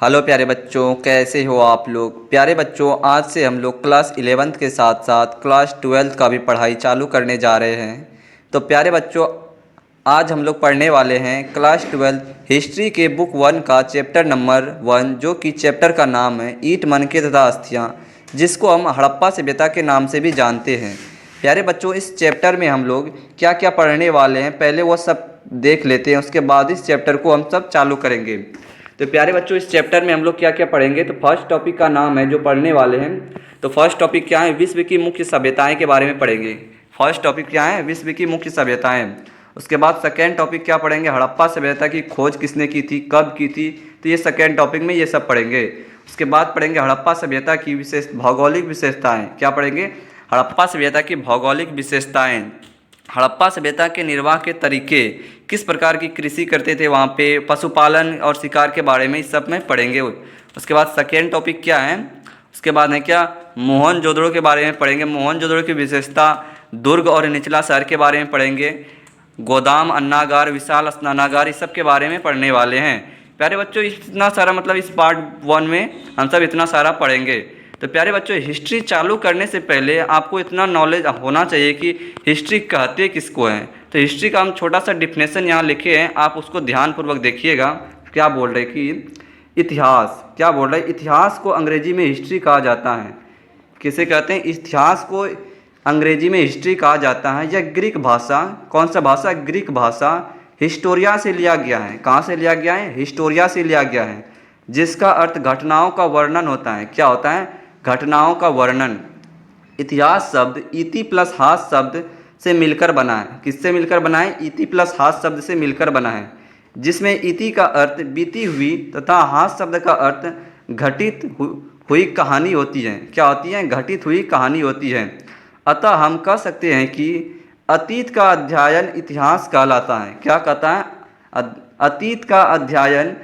Hello प्यारे बच्चों, कैसे हो आप लोग। प्यारे बच्चों, आज से हम लोग क्लास 11th के साथ साथ क्लास 12th का भी पढ़ाई चालू करने जा रहे हैं। तो प्यारे बच्चों, आज हम लोग पढ़ने वाले हैं क्लास 12 हिस्ट्री के बुक 1 का चैप्टर नंबर 1, जो कि चैप्टर का नाम है ईंट मनके तथा अस्थियाँ, जिसको हम हड़प्पा सभ्यता के नाम से भी जानते हैं। प्यारे बच्चों, इस चैप्टर में हम लोग क्या क्या पढ़ने वाले हैं, पहले वो सब देख लेते हैं, उसके बाद इस चैप्टर को हम सब चालू करेंगे। तो प्यारे बच्चों, इस चैप्टर में हम लोग क्या क्या पढ़ेंगे। तो फर्स्ट टॉपिक का नाम है जो पढ़ने वाले हैं। तो फर्स्ट टॉपिक क्या है, विश्व की मुख्य सभ्यताएं के बारे में पढ़ेंगे। फर्स्ट टॉपिक क्या है, विश्व की मुख्य सभ्यताएं। उसके बाद सेकेंड टॉपिक क्या पढ़ेंगे, हड़प्पा सभ्यता की खोज किसने की थी, कब की थी। तो ये सेकेंड टॉपिक में ये सब पढ़ेंगे। उसके बाद पढ़ेंगे हड़प्पा सभ्यता की भौगोलिक विशेषताएँ। क्या पढ़ेंगे, हड़प्पा सभ्यता की भौगोलिक विशेषताएँ। हड़प्पा सभ्यता के निर्वाह के तरीके, किस प्रकार की कृषि करते थे वहाँ पे, पशुपालन और शिकार के बारे में इस सब में पढ़ेंगे। उसके बाद सेकेंड टॉपिक क्या है, उसके बाद है क्या, मोहनजोदड़ो के बारे में पढ़ेंगे। मोहनजोदड़ो की विशेषता, दुर्ग और निचला शहर के बारे में पढ़ेंगे। गोदाम, अन्नागार, विशाल स्नानागार, इस सब के बारे में पढ़ने वाले हैं। प्यारे बच्चों, इतना सारा मतलब इस पार्ट 1 में हम सब इतना सारा पढ़ेंगे। तो प्यारे बच्चों, हिस्ट्री चालू करने से पहले आपको इतना नॉलेज होना चाहिए कि हिस्ट्री कहते किसको हैं। तो हिस्ट्री का हम छोटा सा डिफिनेशन यहाँ लिखे हैं, आप उसको ध्यानपूर्वक देखिएगा। क्या बोल रहे कि इतिहास, क्या बोल रहे, इतिहास को अंग्रेजी में हिस्ट्री कहा जाता है। किसे कहते हैं, इतिहास को अंग्रेजी में हिस्ट्री कहा जाता है। यह ग्रीक भाषा, कौन सा भाषा, ग्रीक भाषा, हिस्टोरिया से लिया गया है। कहाँ से लिया गया है, हिस्टोरिया से लिया गया है, जिसका अर्थ घटनाओं का वर्णन होता है। क्या होता है, घटनाओं का वर्णन। इतिहास शब्द इति प्लस हास शब्द से मिलकर बना है। किससे मिलकर बना है, इति प्लस हास शब्द से मिलकर बना है, जिसमें इति का अर्थ बीती हुई तथा हास शब्द का अर्थ घटित हुई कहानी होती है। क्या होती है, घटित हुई कहानी होती है। अतः हम कह सकते हैं कि अतीत का अध्ययन इतिहास कहलाता है। क्या कहता है, अतीत का अध्ययन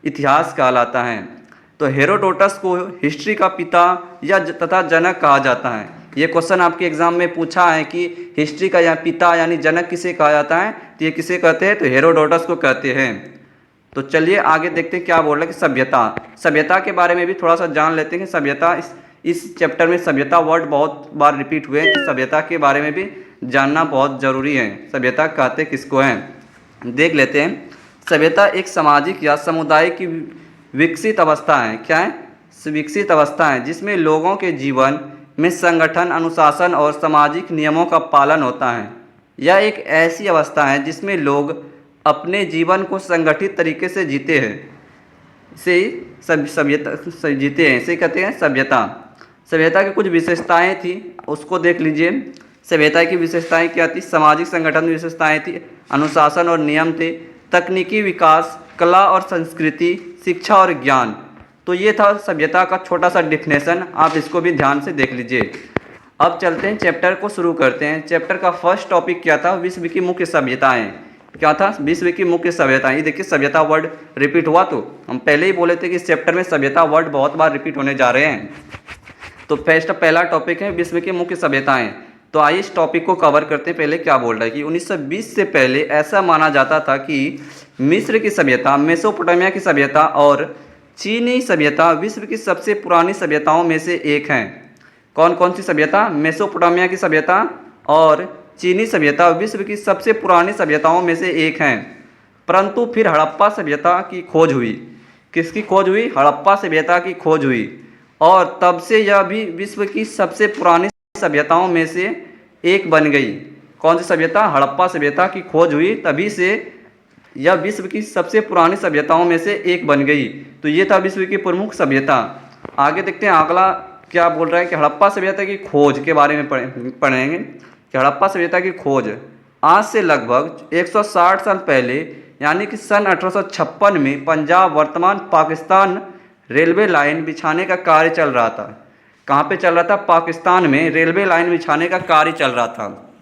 इतिहास कहलाता है। तो हेरोडोटस को हिस्ट्री का पिता या तथा जनक कहा जाता है। ये क्वेश्चन आपके एग्जाम में पूछा है कि हिस्ट्री का या पिता यानी जनक किसे कहा जाता है। तो ये किसे कहते हैं, तो हेरोडोटस को कहते हैं। तो चलिए आगे देखते हैं क्या बोल रहे हैं कि सभ्यता। सभ्यता के बारे में भी थोड़ा सा जान लेते हैं कि सभ्यता, इस चैप्टर में सभ्यता वर्ड बहुत बार रिपीट हुए हैं, कि सभ्यता के बारे में भी जानना बहुत ज़रूरी है। सभ्यता कहते किसको हैं, देख लेते हैं। सभ्यता एक सामाजिक या समुदाय की विकसित अवस्था है। क्या है, विकसित अवस्था है, जिसमें लोगों के जीवन में संगठन, अनुशासन और सामाजिक नियमों का पालन होता है। यह एक ऐसी अवस्था है जिसमें लोग अपने जीवन को संगठित तरीके से जीते हैं, इसे सभ्यता जीते हैं, इसे कहते हैं सभ्यता। सभ्यता की कुछ विशेषताएं थी, उसको देख लीजिए। सभ्यता की विशेषताएं क्या थी, सामाजिक संगठन विशेषताएं थी, अनुशासन और नियम थे, तकनीकी विकास, कला और संस्कृति, शिक्षा और ज्ञान। तो ये था सभ्यता का छोटा सा डिफिनेशन, आप इसको भी ध्यान से देख लीजिए। अब चलते हैं, चैप्टर को शुरू करते हैं। चैप्टर का फर्स्ट टॉपिक क्या था, विश्व की मुख्य सभ्यताएं। क्या था, विश्व की मुख्य सभ्यताएं। ये देखिए सभ्यता वर्ड रिपीट हुआ, तो हम पहले ही बोले थे कि इस चैप्टर में सभ्यता वर्ड बहुत बार रिपीट होने जा रहे हैं। तो पहला टॉपिक है विश्व की मुख्य सभ्यताएं। तो आइए इस टॉपिक को कवर करते हैं। पहले क्या बोल रहा है कि 1920 से पहले ऐसा माना जाता था कि मिस्र की सभ्यता, मेसोपोटामिया की सभ्यता और चीनी सभ्यता विश्व की सबसे पुरानी सभ्यताओं में से एक हैं। कौन कौन सी सभ्यता, मेसोपोटामिया की सभ्यता और चीनी सभ्यता विश्व की सबसे पुरानी सभ्यताओं में से एक हैं। परंतु फिर हड़प्पा सभ्यता की खोज हुई। किसकी खोज हुई, हड़प्पा सभ्यता की खोज हुई, और तब से यह भी विश्व की सबसे पुरानी सभ्यताओं में से एक बन गई। कौन सी सभ्यता, हड़प्पा सभ्यता की खोज हुई, तभी से यह विश्व की सबसे पुरानी सभ्यताओं में से एक बन गई। तो ये था विश्व की प्रमुख सभ्यता। आगे देखते हैं अगला क्या बोल रहा है कि हड़प्पा सभ्यता की खोज के बारे में पढ़ेंगे कि हड़प्पा सभ्यता की खोज आज से लगभग 160 साल पहले यानी कि सन 1856 में पंजाब वर्तमान पाकिस्तान रेलवे लाइन बिछाने का कार्य चल रहा था। कहाँ पे चल रहा था, पाकिस्तान में रेलवे लाइन बिछाने का कार्य चल रहा था।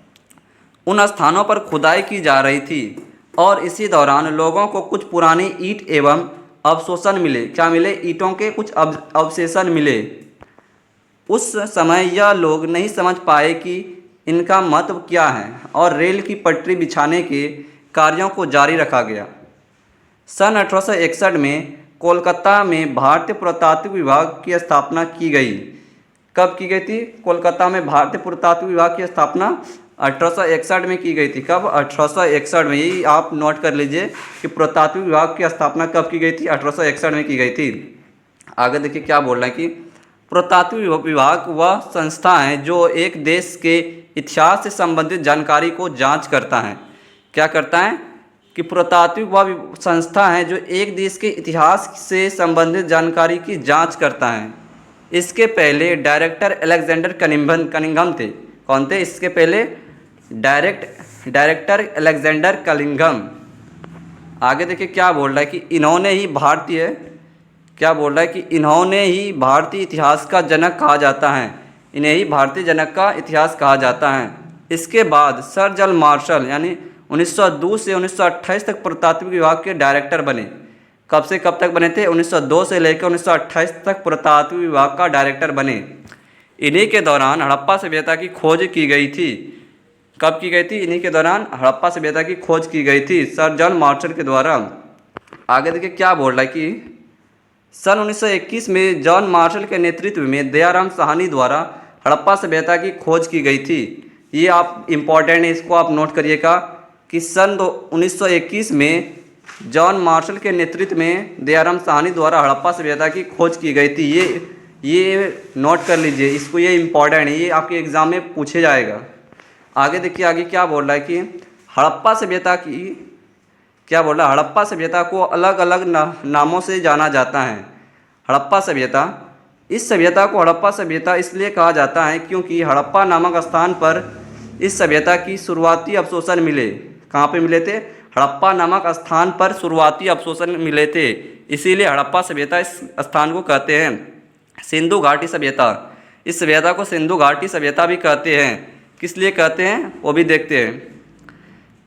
उन स्थानों पर खुदाई की जा रही थी और इसी दौरान लोगों को कुछ पुरानी ईंट एवं अवशेषण मिले। क्या मिले, ईंटों के कुछ अवशेषण मिले। उस समय यह लोग नहीं समझ पाए कि इनका महत्व क्या है और रेल की पटरी बिछाने के कार्यों को जारी रखा गया। सन 1861 में कोलकाता में भारतीय पुरातात्विक विभाग की स्थापना की गई। कब की गई थी? कोलकाता में भारतीय पुरातात्विक विभाग की स्थापना 1861 में की गई थी। कब? 1861 में। यही आप नोट कर लीजिए कि पुरातात्विक विभाग की स्थापना कब की गई थी? 1861 में की गई थी। आगे देखिए क्या बोल रहे हैं कि पुरातात्विक विभाग वह संस्था है जो एक देश के इतिहास से संबंधित जानकारी को जांच करता है। क्या करता है? कि पुरातात्विक वह संस्था है जो एक देश के इतिहास से संबंधित जानकारी की जांच करता है। इसके पहले डायरेक्टर अलेक्जेंडर कनिंघम थे। कौन थे इसके पहले? Director Alexander Cunningham. आगे देखिए क्या बोल रहा है कि इन्होंने ही भारतीय इतिहास का जनक कहा जाता है। इन्हें ही भारतीय जनक का इतिहास कहा जाता है। इसके बाद सर जॉन मार्शल यानी 1902 से 1928 तक पुरातात्विक विभाग के डायरेक्टर बने। कब से कब तक बने थे? 1902 से लेकर 1928 तक पुरातात्विक विभाग का डायरेक्टर बने। इन्हीं के दौरान हड़प्पा सभ्यता की खोज की गई थी। कब की गई थी? इन्हीं के दौरान हड़प्पा सभ्यता की खोज की गई थी सर जॉन मार्शल के द्वारा। आगे देखिए क्या बोल रहा है कि सन 1921 में जॉन मार्शल के नेतृत्व में दयाराम साहनी द्वारा हड़प्पा सभ्यता की खोज की गई थी। ये आप इम्पॉर्टेंट है, इसको आप नोट करिएगा कि सन 1921 में जॉन मार्शल के नेतृत्व में दयाराम साहनी द्वारा हड़प्पा सभ्यता की खोज की गई थी। ये नोट कर लीजिए इसको, ये इम्पॉर्टेंट है, ये आपके एग्ज़ाम में पूछे जाएगा। आगे देखिए आगे क्या बोल रहा है कि हड़प्पा सभ्यता की क्या बोल रहा है? हड़प्पा सभ्यता को अलग अलग नामों से जाना जाता है। हड़प्पा सभ्यता, इस सभ्यता को हड़प्पा सभ्यता इसलिए कहा जाता है क्योंकि हड़प्पा नामक स्थान पर इस सभ्यता की शुरुआती अवशेष मिले। कहाँ पे मिले थे? हड़प्पा नामक स्थान पर शुरुआती अवशेष मिले थे, इसीलिए हड़प्पा सभ्यता इस स्थान को कहते हैं। सिंधु घाटी सभ्यता, इस सभ्यता को सिंधु घाटी सभ्यता भी कहते हैं। किस लिए कहते हैं वो भी देखते हैं।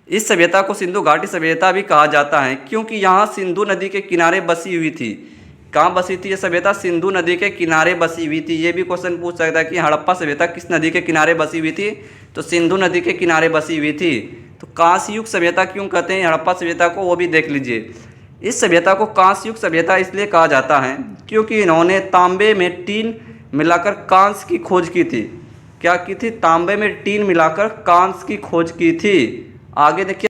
इस सभ्यता को सिंधु घाटी सभ्यता भी कहा जाता है क्योंकि यहाँ सिंधु नदी के किनारे बसी हुई थी। कहाँ बसी थी ये सभ्यता? सिंधु नदी के किनारे बसी हुई थी। ये भी क्वेश्चन पूछ सकता है कि हड़प्पा सभ्यता किस नदी के किनारे बसी हुई थी? तो सिंधु नदी के किनारे बसी हुई थी। तो कांस्य युग सभ्यता क्यों कहते हैं हड़प्पा सभ्यता को, वो भी देख लीजिए। इस सभ्यता को कांस्य युग सभ्यता इसलिए कहा जाता है क्योंकि इन्होंने तांबे में टीन मिलाकर कांस्य की खोज की थी। क्या की थी? तांबे में टीन मिलाकर कांस्य की खोज की थी। आगे देखिए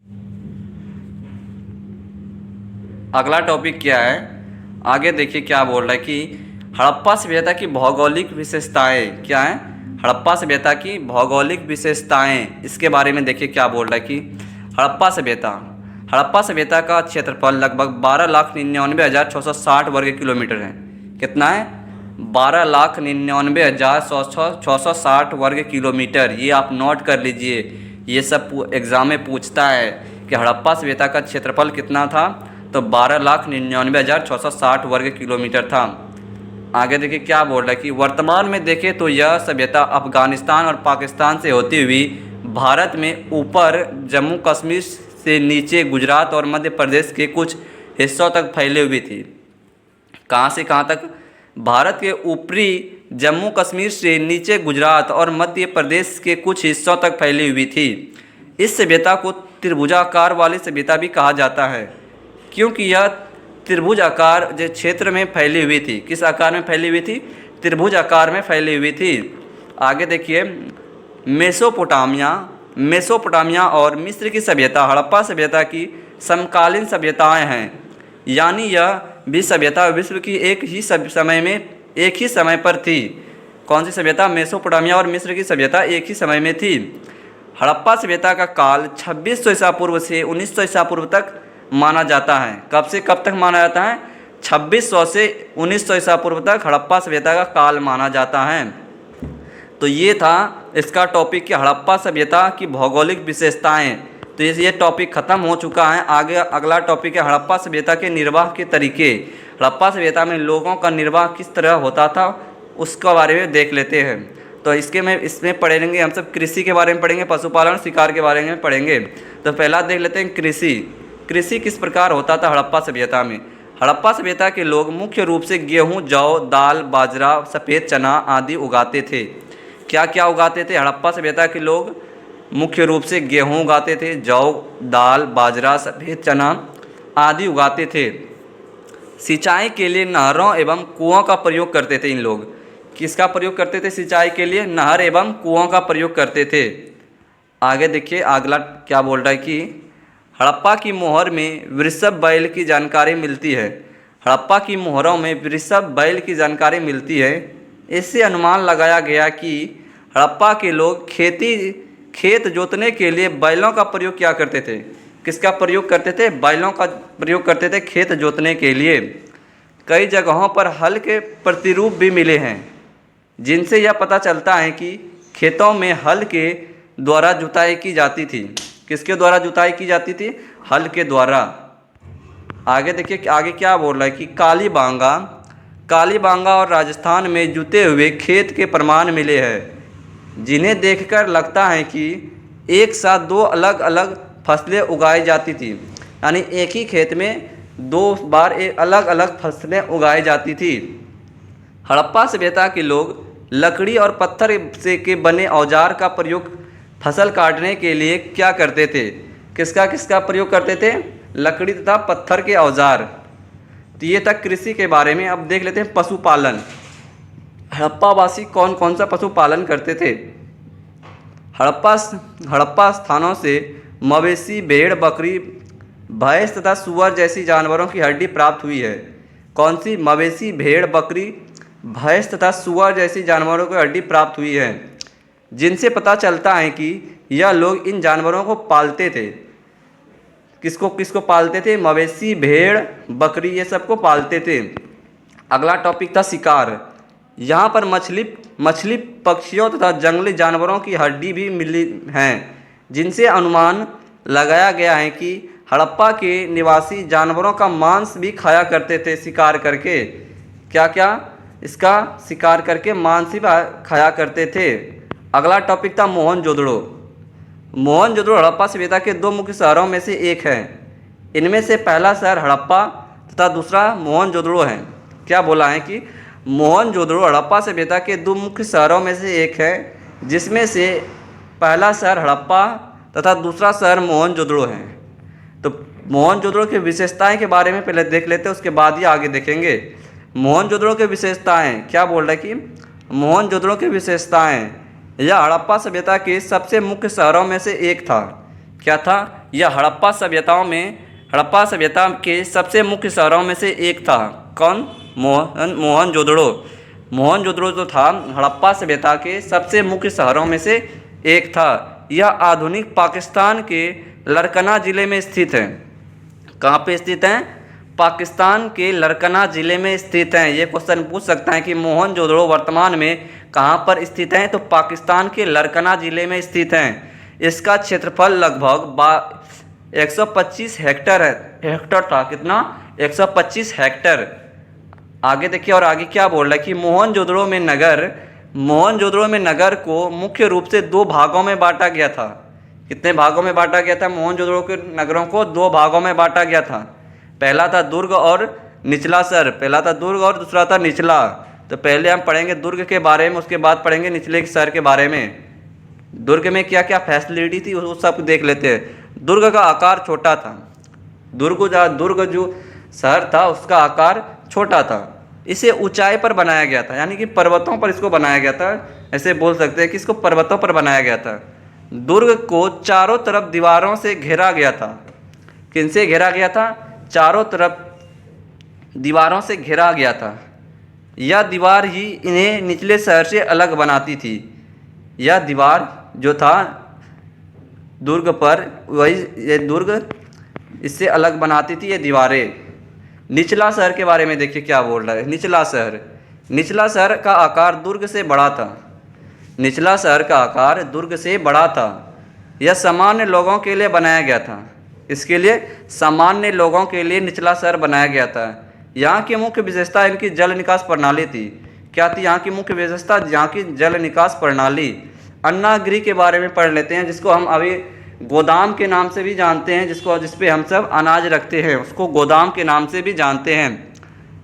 अगला टॉपिक क्या है। आगे देखिए क्या बोल रहा है कि हड़प्पा सभ्यता की भौगोलिक विशेषताएं क्या है? हड़प्पा सभ्यता की भौगोलिक विशेषताएं, इसके बारे में देखिए क्या बोल रहा है कि हड़प्पा सभ्यता का क्षेत्रफल लगभग 12,99,660 वर्ग किलोमीटर है। कितना है? 12,99,660 वर्ग किलोमीटर। ये आप नोट कर लीजिए, ये सब एग्ज़ाम में पूछता है कि हड़प्पा सभ्यता का क्षेत्रफल कितना था, तो 12,99,660 वर्ग किलोमीटर था। आगे देखिए क्या बोल रहा है कि वर्तमान में देखें तो यह सभ्यता अफ़गानिस्तान और पाकिस्तान से होती हुई भारत में ऊपर जम्मू कश्मीर से नीचे गुजरात और मध्य प्रदेश के कुछ हिस्सों तक फैली हुई थी। कहाँ से कहाँ तक? भारत के ऊपरी जम्मू कश्मीर से नीचे गुजरात और मध्य प्रदेश के कुछ हिस्सों तक फैली हुई थी। इस सभ्यता को त्रिभुजाकार वाली सभ्यता भी कहा जाता है क्योंकि यह त्रिभुज आकार जो क्षेत्र में फैली हुई थी। किस आकार में फैली हुई थी? त्रिभुज आकार में फैली हुई थी। आगे देखिए मेसोपोटामिया और मिस्र की सभ्यता हड़प्पा सभ्यता की समकालीन सभ्यताएं हैं, यानी यह भी सभ्यता विश्व की एक ही समय पर थी। कौन सी सभ्यता? मेसोपोटामिया और मिस्र की सभ्यता एक ही समय में थी। हड़प्पा सभ्यता का काल 2600 ईसा पूर्व से 1900 ईसा पूर्व तक माना जाता है। कब से कब तक माना जाता है? 2600 से 1900 ईसा पूर्व तक हड़प्पा सभ्यता का काल माना जाता है। तो ये था इसका टॉपिक कि हड़प्पा सभ्यता की भौगोलिक विशेषताएं। तो ये टॉपिक ख़त्म हो चुका है। आगे अगला टॉपिक है हड़प्पा सभ्यता के निर्वाह के तरीके। हड़प्पा सभ्यता में लोगों का निर्वाह किस तरह होता था उसके बारे में देख लेते हैं। तो इसमें पढ़ेंगे हम सब कृषि के बारे में पढ़ेंगे, पशुपालन शिकार के बारे में पढ़ेंगे। तो पहला देख लेते हैं कृषि किस प्रकार होता था हड़प्पा सभ्यता में। हड़प्पा सभ्यता के लोग मुख्य रूप से गेहूँ, जौ, दाल, बाजरा, सफ़ेद चना आदि उगाते थे। क्या क्या उगाते थे? हड़प्पा सभ्यता के लोग मुख्य रूप से गेहूँ उगाते थे, जौ, दाल, बाजरा, सफ़ेद चना आदि उगाते थे। सिंचाई के लिए नहरों एवं कुओं का प्रयोग करते थे इन लोग। किसका प्रयोग करते थे सिंचाई के लिए? नहर एवं कुओं का प्रयोग करते थे। आगे देखिए अगला क्या बोल रहा है कि हड़प्पा की मोहर में वृषभ बैल की जानकारी मिलती है। हड़प्पा की मोहरों में वृषभ बैल की जानकारी मिलती है। इससे अनुमान लगाया गया कि हड़प्पा के लोग खेत जोतने के लिए बैलों का प्रयोग क्या करते थे? किसका प्रयोग करते थे? बैलों का प्रयोग करते थे खेत जोतने के लिए। कई जगहों पर हल के प्रतिरूप भी मिले हैं, जिनसे यह पता चलता है कि खेतों में हल के द्वारा जुताई की जाती थी। किसके द्वारा जुताई की जाती थी? हल के द्वारा। आगे देखिए आगे क्या बोल रहा है कि कालीबांगा और राजस्थान में जुते हुए खेत के प्रमाण मिले हैं, जिन्हें देखकर लगता है कि एक साथ दो अलग अलग फसलें उगाई जाती थी। यानी एक ही खेत में दो बार एक अलग अलग फसलें उगाई जाती थी। हड़प्पा सभ्यता के लोग लकड़ी और पत्थर से के बने औजार का प्रयोग फसल काटने के लिए क्या करते थे? किसका प्रयोग करते थे? लकड़ी तथा पत्थर के औजार। तो ये तक कृषि के बारे में। अब देख लेते हैं पशुपालन। हड़प्पावासी कौन कौन सा पशुपालन करते थे? हड़प्पा स्थानों से मवेशी, भेड़, बकरी, भैंस तथा सुअर जैसी जानवरों की हड्डी प्राप्त हुई है। कौन सी? मवेशी, भेड़, बकरी, भैंस तथा सुअर जैसी जानवरों की हड्डी प्राप्त हुई है, जिनसे पता चलता है कि यह लोग इन जानवरों को पालते थे। किसको पालते थे? मवेशी, भेड़, बकरी, ये सबको पालते थे। अगला टॉपिक था शिकार। यहाँ पर मछली, पक्षियों तथा जंगली जानवरों की हड्डी भी मिली हैं, जिनसे अनुमान लगाया गया है कि हड़प्पा के निवासी जानवरों का मांस भी खाया करते थे शिकार करके। क्या इसका शिकार करके मांस ही खाया करते थे। अगला टॉपिक था मोहनजोदड़ो। मोहनजोदड़ो हड़प्पा सभ्यता के दो मुख्य शहरों में से एक है। इनमें से पहला शहर हड़प्पा तथा दूसरा मोहनजोदड़ो है। क्या बोला है कि मोहनजोदड़ो हड़प्पा सभ्यता के दो मुख्य शहरों में से एक है, जिसमें से पहला शहर हड़प्पा तथा दूसरा शहर मोहनजोदड़ो है। तो मोहनजोदड़ो की विशेषताएं के बारे में पहले देख लेते हैं, उसके बाद ही आगे देखेंगे। मोहनजोदड़ो की विशेषताएं क्या बोल रहा है कि मोहनजोदड़ो की विशेषताएं, यह हड़प्पा सभ्यता के सबसे मुख्य शहरों में से एक था। क्या था? यह हड़प्पा सभ्यता के सबसे मुख्य शहरों में से एक था। कौन? मोहनजोदड़ो। मोहनजोदड़ो जो था हड़प्पा सभ्यता के सबसे मुख्य शहरों में से एक था। यह आधुनिक पाकिस्तान के लरकना ज़िले में स्थित है। कहाँ पे स्थित है? पाकिस्तान के लरकना ज़िले में स्थित हैं। ये क्वेश्चन पूछ सकता है कि मोहनजोदड़ो वर्तमान में कहाँ पर स्थित हैं? तो पाकिस्तान के लरकना ज़िले में स्थित हैं। इसका क्षेत्रफल लगभग 125 हेक्टर था। कितना? 125 हेक्टर। आगे देखिए और आगे क्या बोल रहा है कि मोहनजोदड़ो में नगर को मुख्य रूप से दो भागों में बांटा गया था। कितने भागों में बांटा गया था? मोहनजोदड़ो के नगरों को दो भागों में बांटा गया था। पहला था दुर्ग और निचला शहर। पहला था दुर्ग और दूसरा था निचला। तो पहले हम पढ़ेंगे दुर्ग के बारे में, उसके बाद पढ़ेंगे निचले शहर के बारे में। दुर्ग में क्या क्या फैसिलिटी थी वो सब देख लेते हैं। दुर्ग का आकार छोटा था। दुर्ग जो शहर था उसका आकार छोटा था। इसे ऊंचाई पर बनाया गया था, यानी कि पर्वतों पर इसको बनाया गया था। ऐसे बोल सकते हैं कि इसको पर्वतों पर बनाया गया था। दुर्ग को चारों तरफ दीवारों से घेरा गया था। किनसे घेरा गया था? चारों तरफ दीवारों से घेरा गया था। यह दीवार ही इन्हें निचले शहर से अलग बनाती थी। यह दीवार जो था दुर्ग पर, वही ये दुर्ग इससे अलग बनाती थी ये दीवारें। निचला शहर के बारे में देखिए क्या बोल रहा है। निचला शहर का आकार दुर्ग से बड़ा था। निचला शहर का आकार दुर्ग से बड़ा था। यह सामान्य लोगों के लिए बनाया गया था। इसके लिए सामान्य लोगों के लिए निचला शहर बनाया गया था। यहाँ की मुख्य विशेषता इनकी जल निकास प्रणाली थी। क्या थी यहाँ की मुख्य विशेषता? यहाँ की जल निकास प्रणाली। अन्नागृह के बारे में पढ़ लेते हैं, जिसको हम अभी गोदाम के नाम से भी जानते हैं। जिसपे हम सब अनाज रखते हैं उसको गोदाम के नाम से भी जानते हैं।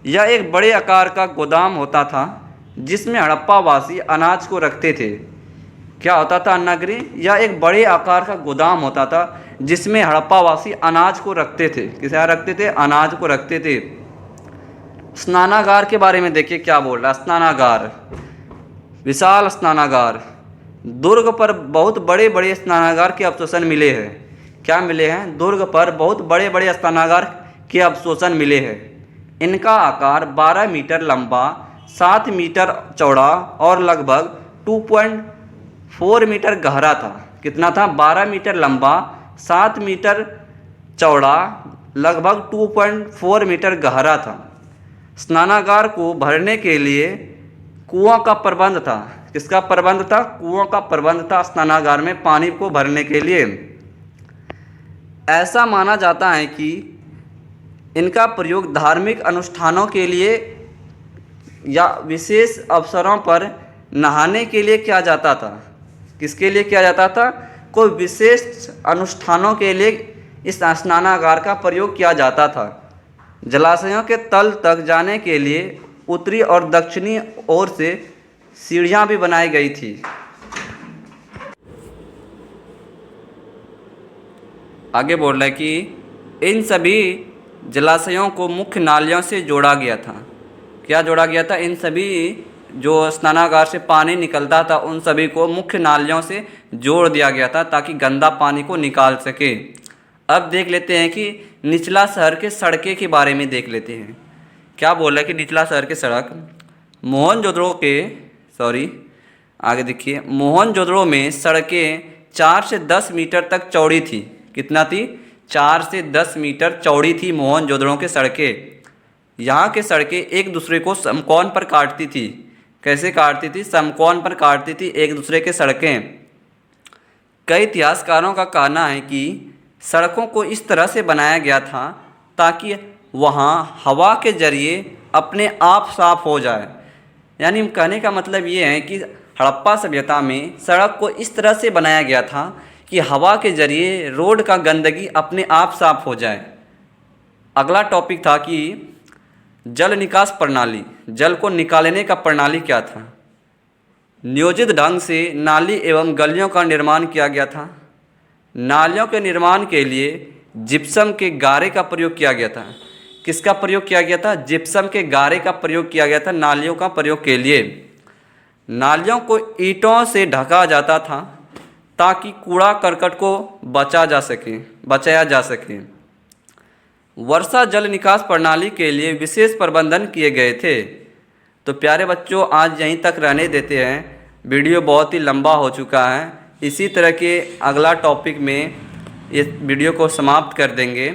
यह एक बड़े आकार का गोदाम होता था जिसमें हड़प्पा वासी अनाज को रखते थे। क्या होता था अन्नागृह? यह एक बड़े आकार का गोदाम होता था जिसमें हड़प्पा वासी अनाज को रखते थे। किसे रखते थे? अनाज को रखते थे। स्नानागार के बारे में देखिए क्या बोल रहा है। स्नानागार, विशाल स्नानागार। दुर्ग पर बहुत बड़े बड़े स्नानागार के अवशेष मिले हैं। क्या मिले हैं? दुर्ग पर बहुत बड़े बड़े स्नानागार के अवशेष मिले हैं। इनका आकार 12 मीटर लंबा, 7 मीटर चौड़ा और लगभग 2.4 मीटर गहरा था। कितना था? 12 मीटर लंबा, 7 मीटर चौड़ा, लगभग 2.4 मीटर गहरा था। स्नानागार को भरने के लिए कुआं का प्रबंध था। किसका प्रबंध था? कुआं का प्रबंध था स्नानागार में पानी को भरने के लिए। ऐसा माना जाता है कि इनका प्रयोग धार्मिक अनुष्ठानों के लिए या विशेष अवसरों पर नहाने के लिए किया जाता था। किसके लिए किया जाता था? कोई विशेष अनुष्ठानों के लिए इस स्नानागार का प्रयोग किया जाता था। जलाशयों के तल तक जाने के लिए उत्तरी और दक्षिणी ओर से सीढ़ियां भी बनाई गई थी। आगे बोल रहा है कि इन सभी जलाशयों को मुख्य नालियों से जोड़ा गया था। क्या जोड़ा गया था? इन सभी जो स्नानागार से पानी निकलता था उन सभी को मुख्य नालियों से जोड़ दिया गया था ताकि गंदा पानी को निकाल सके। अब देख लेते हैं कि निचला शहर के सड़कें के बारे में देख लेते हैं। क्या बोल रहा है कि निचला शहर के सड़क आगे देखिए, मोहनजोदड़ो में सड़कें 4 से 10 मीटर तक चौड़ी थी। कितना थी? 4 से 10 मीटर चौड़ी थी मोहनजोदड़ो के सड़कें। यहाँ के सड़कें एक दूसरे को समकोण पर काटती थी। कैसे काटती थी? समकोण पर काटती थी एक दूसरे के सड़कें। कई इतिहासकारों का कहना है कि सड़कों को इस तरह से बनाया गया था ताकि वहाँ हवा के जरिए अपने आप साफ हो जाए। यानी कहने का मतलब ये है कि हड़प्पा सभ्यता में सड़क को इस तरह से बनाया गया था कि हवा के जरिए रोड का गंदगी अपने आप साफ हो जाए। अगला टॉपिक था कि जल निकास प्रणाली। जल को निकालने का प्रणाली क्या था? नियोजित ढंग से नाली एवं गलियों का निर्माण किया गया था। नालियों के निर्माण के लिए जिप्सम के गारे का प्रयोग किया गया था। किसका प्रयोग किया गया था? जिप्सम के गारे का प्रयोग किया गया था नालियों का प्रयोग के लिए। नालियों को ईंटों से ढका जाता था ताकि कूड़ा करकट को बचाया जा सके। वर्षा जल निकास प्रणाली के लिए विशेष प्रबंधन किए गए थे। तो प्यारे बच्चों, आज यहीं तक रहने देते हैं। वीडियो बहुत ही लंबा हो चुका है। इसी तरह के अगला टॉपिक में इस वीडियो को समाप्त कर देंगे।